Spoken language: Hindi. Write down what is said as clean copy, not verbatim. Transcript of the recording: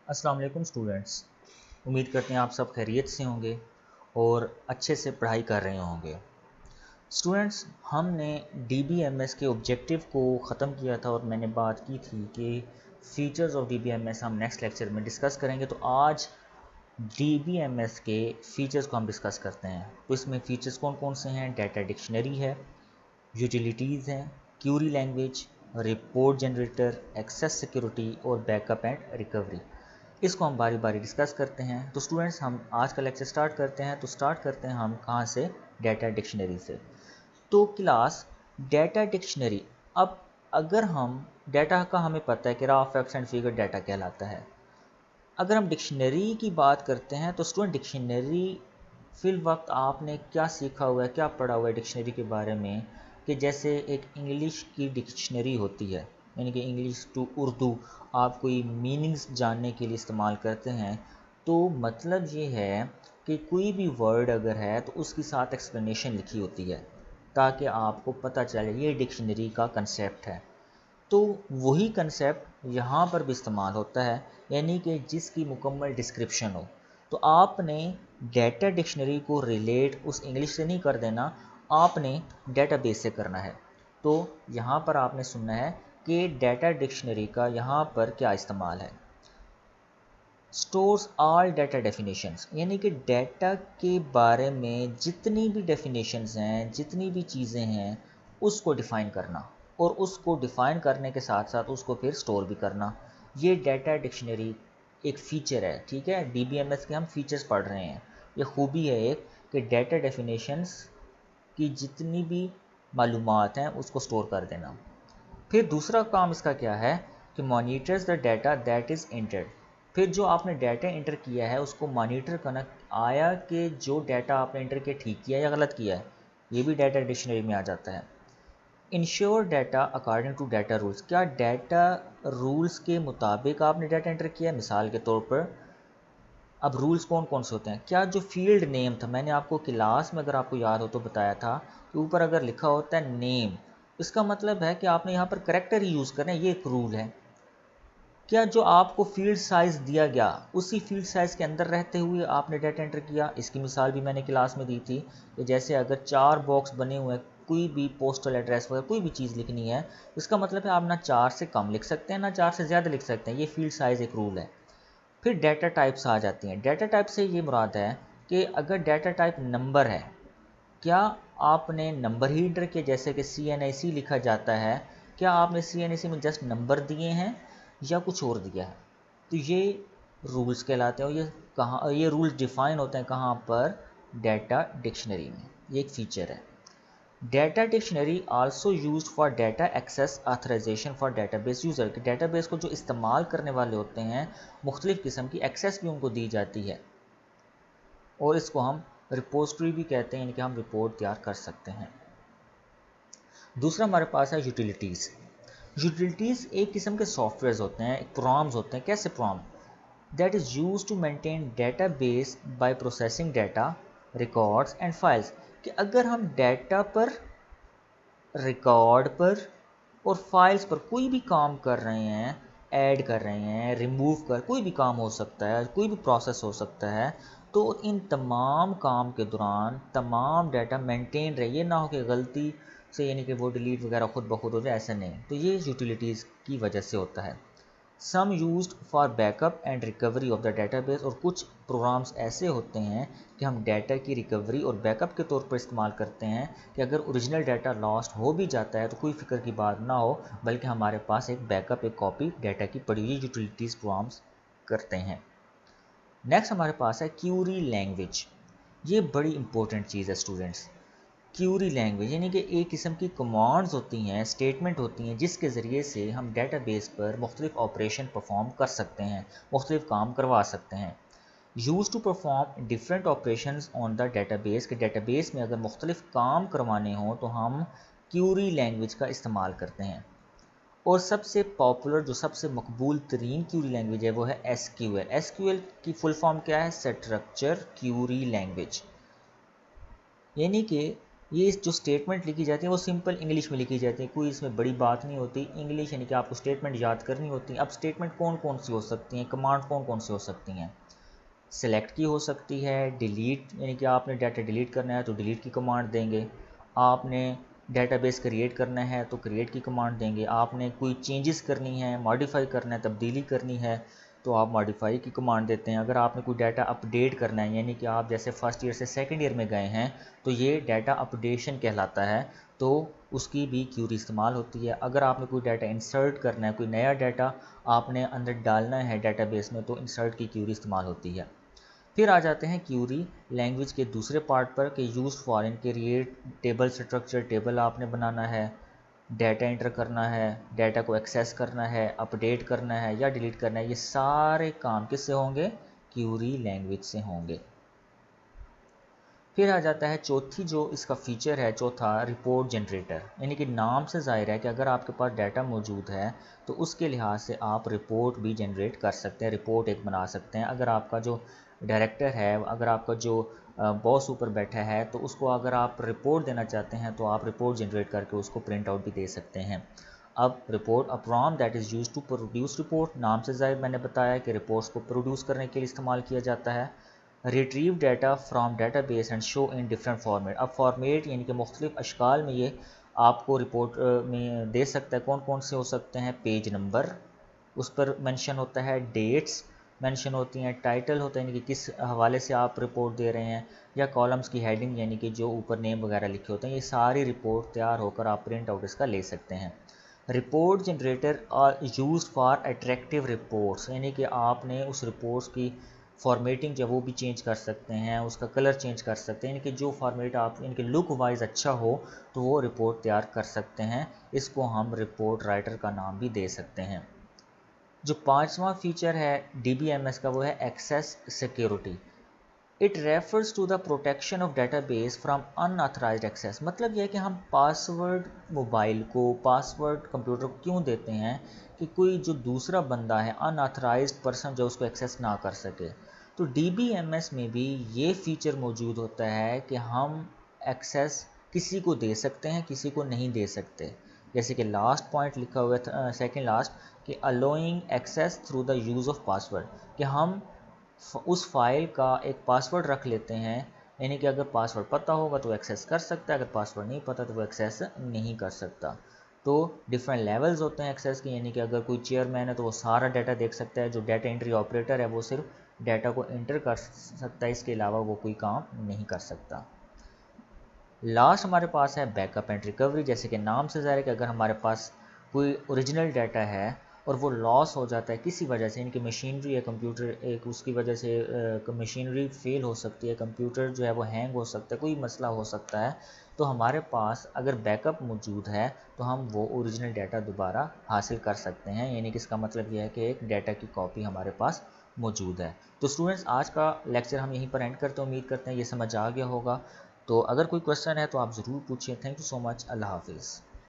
अस्सलाम वालेकुम स्टूडेंट्स। उम्मीद करते हैं आप सब खैरियत से होंगे और अच्छे से पढ़ाई कर रहे होंगे। स्टूडेंट्स, हमने DBMS के ऑब्जेक्टिव को ख़त्म किया था और मैंने बात की थी कि फ़ीचर्स ऑफ DBMS हम नेक्स्ट लेक्चर में डिस्कस करेंगे। तो आज DBMS के फ़ीचर्स को हम डिस्कस करते हैं। तो इसमें फ़ीचर्स कौन कौन से हैं? डाटा डिक्शनरी है, यूटिलिटीज़ हैं, query language, report generator, access security और बैकअप एंड रिकवरी। इसको हम बारी बारी डिस्कस करते हैं। तो स्टूडेंट्स, हम आज का लेक्चर स्टार्ट करते हैं। तो स्टार्ट करते हैं हम कहाँ से? डाटा डिक्शनरी से। तो क्लास डाटा डिक्शनरी। अब अगर हम डाटा का हमें पता है कि raw facts and figure data कहलाता है। अगर हम डिक्शनरी की बात करते हैं तो स्टूडेंट डिक्शनरी फिल वक्त आपने क्या सीखा हुआ है, क्या पढ़ा हुआ है डिक्शनरी के बारे में? कि जैसे एक इंग्लिश की डिक्शनरी होती है, यानी कि इंग्लिश टू उर्दू आप कोई मीनिंग्स जानने के लिए इस्तेमाल करते हैं। तो मतलब ये है कि कोई भी वर्ड अगर है तो उसके साथ एक्सप्लेनेशन लिखी होती है ताकि आपको पता चले ये डिक्शनरी का कंसेप्ट है। तो वही कंसेप्ट यहाँ पर भी इस्तेमाल होता है, यानी कि जिसकी मुकम्मल डिस्क्रिप्शन हो। तो आपने डाटा डिक्शनरी को रिलेट उस इंग्लिश से नहीं कर देना, आपने डेटाबेस से करना है। तो यहाँ पर आपने सुनना है कि डाटा डिक्शनरी का यहाँ पर क्या इस्तेमाल है। स्टोर्स ऑल डाटा डेफिनेशंस, यानी कि डाटा के बारे में जितनी भी डेफिनेशंस हैं, जितनी भी चीज़ें हैं, उसको डिफ़ाइन करना और उसको डिफ़ाइन करने के साथ साथ उसको फिर स्टोर भी करना। ये डाटा डिक्शनरी एक फ़ीचर है, ठीक है। DBMS के हम फीचर्स पढ़ रहे हैं। ये खूबी है एक कि डाटा डेफिनेशंस की जितनी भी मालूमात हैं उसको स्टोर कर देना। फिर दूसरा काम इसका क्या है कि monitors the data that is entered. फिर जो आपने डाटा एंटर किया है उसको मॉनिटर करना, आया कि जो डाटा आपने एंटर किया ठीक किया या गलत किया है। ये भी डाटा डिक्शनरी में आ जाता है। Ensure data according to data rules, क्या डाटा रूल्स के मुताबिक आपने डाटा एंटर किया है। मिसाल के तौर पर अब रूल्स कौन कौन से होते हैं? क्या जो फील्ड नेम था, मैंने आपको क्लास में अगर आपको याद हो तो बताया था कि ऊपर अगर लिखा होता है नेम, इसका मतलब है कि आपने यहाँ पर करेक्टर ही यूज़ करना है, ये एक रूल है। क्या जो आपको फील्ड साइज़ दिया गया उसी फील्ड साइज़ के अंदर रहते हुए आपने डाटा एंटर किया? इसकी मिसाल भी मैंने क्लास में दी थी कि जैसे अगर 4 बॉक्स बने हुए हैं, कोई भी पोस्टल एड्रेस वगैरह कोई भी चीज़ लिखनी है, इसका मतलब है आप ना 4 से कम लिख सकते हैं ना 4 से ज़्यादा लिख सकते हैं। ये फील्ड साइज़ एक रूल है। फिर डाटा टाइप्स आ जाती हैं। डाटा टाइप से ये मुराद है कि अगर डाटा टाइप नंबर है, क्या आपने नंबर ही इंटर किया? जैसे कि CNAC लिखा जाता है, क्या आपने CNAC में जस्ट नंबर दिए हैं या कुछ और दिया है? तो ये रूल्स कहलाते हैं और ये कहाँ, ये रूल्स डिफ़ाइन होते हैं कहाँ पर? डाटा डिक्शनरी में। ये एक फ़ीचर है। Data dictionary also used for data access authorization for database user, कि डेटाबेस को जो इस्तेमाल करने वाले होते हैं मुख्तलिफ़ किस्म की एक्सेस भी उनको दी जाती है और इसको हम रिपोजिटरी भी कहते हैं, यानी कि हम रिपोर्ट तैयार कर सकते हैं। दूसरा हमारे पास है यूटिलिटीज़। यूटिलिटीज़ एक किस्म के सॉफ्टवेयर होते हैं, एक प्रोग्राम्स होते हैं। कैसे program? That is use to maintain database by processing data, records and files, कि अगर हम डाटा पर, रिकॉर्ड पर और फाइल्स पर कोई भी काम कर रहे हैं, ऐड कर रहे हैं, रिमूव कर, कोई भी काम हो सकता है, कोई भी प्रोसेस हो सकता है, तो इन तमाम काम के दौरान तमाम डाटा मेंटेन रहे, ये ना हो कि गलती से यानी कि वो डिलीट वगैरह खुद ब खुद हो जाए, ऐसा नहीं। तो ये यूटिलिटीज़ की वजह से होता है। Some used for backup and recovery of the database, और कुछ प्रोग्राम्स ऐसे होते हैं कि हम डाटा की रिकवरी और बैकअप के तौर पर इस्तेमाल करते हैं कि अगर ओरिजिनल डाटा लॉस्ट हो भी जाता है तो कोई फ़िक्र की बात ना हो, बल्कि हमारे पास एक बैकअप, एक कॉपी डाटा की पड़ी हुई यूटिलिटीज़ प्रोग्राम्स करते हैं। नेक्स्ट हमारे पास है क्यूरी लैंग्वेज। ये बड़ी इंपॉर्टेंट चीज़ है स्टूडेंट्स। क्यूरी लैंग्वेज यानी कि एक किस्म की कमांड्स होती हैं, स्टेटमेंट होती हैं, जिसके ज़रिए से हम डेटाबेस पर मुख्तलिफ ऑपरेशन परफॉर्म कर सकते हैं, मुख्तलिफ काम करवा सकते हैं। Use to perform different operations on the database, के डेटाबेस में अगर मुख्तलिफ काम करवाने हों तो हम क्यूरी लैंग्वेज का इस्तेमाल करते हैं। और सबसे पॉपुलर, जो सबसे मकबूल तरीन क्यूरी लैंग्वेज है वो है SQL। SQL की फुल फॉर्म क्या है? Structure Curie language. यानी कि ये जो स्टेटमेंट लिखी जाती है वो सिंपल इंग्लिश में लिखी जाती है, कोई इसमें बड़ी बात नहीं होती। इंग्लिश यानी कि आपको स्टेटमेंट याद करनी होती है। अब स्टेटमेंट कौन कौन सी हो सकती हैं, कमांड कौन कौन सी हो सकती हैं? सेलेक्ट की हो सकती है, डिलीट यानी कि आपने डाटा डिलीट करना है तो डिलीट की कमांड देंगे, आपने डेटाबेस क्रिएट करना है तो क्रिएट की कमांड देंगे, आपने कोई चेंजेस करनी है, मॉडिफाई करना है, तब्दीली करनी है तो आप मॉडिफाई की कमांड देते हैं। अगर आपने कोई डाटा अपडेट करना है यानी कि आप जैसे फर्स्ट ईयर से सेकंड ईयर में गए हैं तो ये डाटा अपडेशन कहलाता है, तो उसकी भी क्यूरी इस्तेमाल होती है। अगर आपने कोई डाटा इंसर्ट करना है, कोई नया डाटा आपने अंदर डालना है डाटाबेस में तो इंसर्ट की क्यूरी इस्तेमाल होती है। फिर आ जाते हैं क्यूरी लैंग्वेज के दूसरे पार्ट पर कि use for create table structure, table आपने बनाना है, डाटा एंटर करना है, डाटा को एक्सेस करना है, अपडेट करना है या डिलीट करना है, ये सारे काम किससे होंगे? क्यूरी लैंग्वेज से होंगे। फिर आ जाता है चौथी जो इसका फीचर है, चौथा रिपोर्ट जनरेटर, यानी कि नाम से जाहिर है कि अगर आपके पास डाटा मौजूद है तो उसके लिहाज से आप रिपोर्ट भी जनरेट कर सकते हैं, रिपोर्ट एक बना सकते हैं। अगर आपका जो डायरेक्टर है, अगर आपका जो बॉस ऊपर बैठा है तो उसको अगर आप रिपोर्ट देना चाहते हैं तो आप रिपोर्ट जनरेट करके उसको प्रिंट आउट भी दे सकते हैं। अब report a prompt that is used to produce report, नाम से जाहिर मैंने बताया कि रिपोर्ट्स को प्रोड्यूस करने के लिए इस्तेमाल किया जाता है। Retrieve data from data base and show in different format, अब फॉर्मेट यानी कि मुख्तलिफ अशकाल में ये आपको रिपोर्ट में दे सकता है। कौन कौन से हो सकते हैं? पेज नंबर उस पर मेंशन होता है, डेट्स मेंशन होती हैं, टाइटल होता है यानी कि किस हवाले से आप रिपोर्ट दे रहे हैं, या कॉलम्स की हेडिंग यानी कि जो ऊपर नेम वगैरह लिखे होते हैं। ये सारी रिपोर्ट तैयार होकर आप प्रिंट आउट इसका ले सकते हैं। Report generator are use for attractive reports, यानी कि आपने उस रिपोर्ट्स की फॉर्मेटिंग जो वो भी चेंज कर सकते हैं, उसका कलर चेंज कर सकते हैं, यानी कि जो फॉर्मेट आप इनके लुक वाइज अच्छा हो तो वो रिपोर्ट तैयार कर सकते हैं। इसको हम रिपोर्ट राइटर का नाम भी दे सकते हैं। जो पांचवा फीचर है DBMS का वो है access security. It refers to the protection of database from unauthorized access, मतलब यह है कि हम पासवर्ड मोबाइल को, पासवर्ड कंप्यूटर को क्यों देते हैं कि कोई जो दूसरा बंदा है, अनऑथराइज्ड पर्सन जो उसको एक्सेस ना कर सके। तो DBMS में भी ये फीचर मौजूद होता है कि हम एक्सेस किसी को दे सकते हैं, किसी को नहीं दे सकते। जैसे कि लास्ट पॉइंट लिखा हुआ है, सेकेंड लास्ट, कि allowing access through the use of password, कि हम उस फाइल का एक पासवर्ड रख लेते हैं, यानी कि अगर पासवर्ड पता होगा तो एक्सेस कर सकता है, अगर पासवर्ड नहीं पता तो वो एक्सेस नहीं कर सकता। तो डिफरेंट लेवल्स होते हैं एक्सेस के, यानी कि अगर कोई चेयरमैन है तो वो सारा डाटा देख सकता है, जो डाटा एंट्री ऑपरेटर है वो सिर्फ डाटा को एंटर कर सकता है, इसके अलावा वो कोई काम नहीं कर सकता। लास्ट हमारे पास है बैकअप एंड रिकवरी। जैसे कि नाम से ज़ाहिर है कि अगर हमारे पास कोई ओरिजिनल डाटा है और वो लॉस हो जाता है किसी वजह से, इनकी मशीनरी है, कंप्यूटर एक उसकी वजह से मशीनरी फेल हो सकती है, कंप्यूटर जो है वो हैंग हो सकता है, कोई मसला हो सकता है, तो हमारे पास अगर बैकअप मौजूद है तो हम वो ओरिजिनल डाटा दोबारा हासिल कर सकते हैं। यानी कि इसका मतलब यह है कि एक डाटा की कॉपी हमारे पास मौजूद है। तो स्टूडेंट्स, आज का लेक्चर हम यहीं पर एंड करते हैं। उम्मीद करते हैं ये समझ आ गया होगा। तो अगर कोई क्वेश्चन है तो आप ज़रूर पूछिए। Thank you so much. अल्लाह हाफिज़।